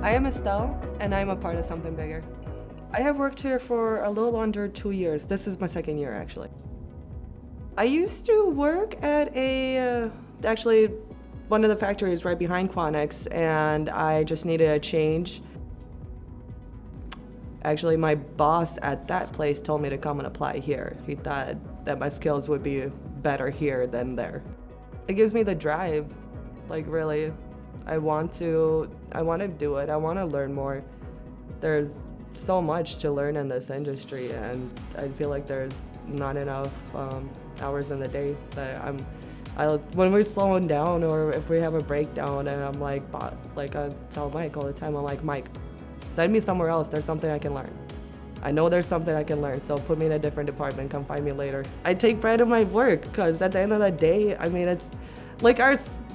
I am Estelle, and I'm a part of something bigger. I have worked here for a little under 2 years. This is my second year, actually. I used to work at actually, one of the factories right behind Quanex, and I just needed a change. Actually, my boss at that place told me to come and apply here. He thought that my skills would be better here than there. It gives me the drive, like really. I want to do it. I want to learn more. There's so much to learn in this industry, and I feel like there's not enough hours in the day that when we're slowing down or if we have a breakdown, and I'm like I tell Mike all the time, I'm like, Mike, send me somewhere else. There's something I can learn. I know there's something I can learn, so put me in a different department. Come find me later. I take pride in my work because at the end of the day, I mean, it's like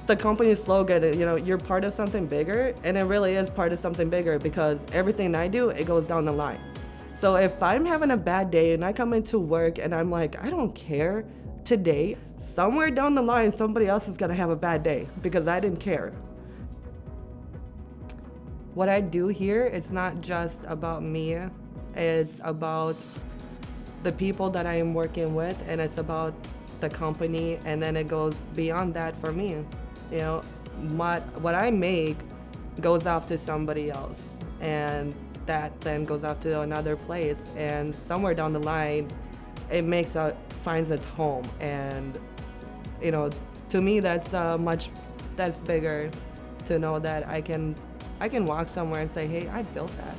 the company's slogan, you know, you're part of something bigger, and it really is part of something bigger because everything I do, it goes down the line. So if I'm having a bad day and I come into work and I'm like, I don't care today, somewhere down the line, somebody else is gonna have a bad day because I didn't care. What I do here, it's not just about me, it's about the people that I am working with, and it's about the company, and then it goes beyond that for me. You know, what I make goes off to somebody else, and that then goes off to another place, and somewhere down the line, it finds its home. And you know, to me, that's bigger, to know that I can walk somewhere and say, hey, I built that.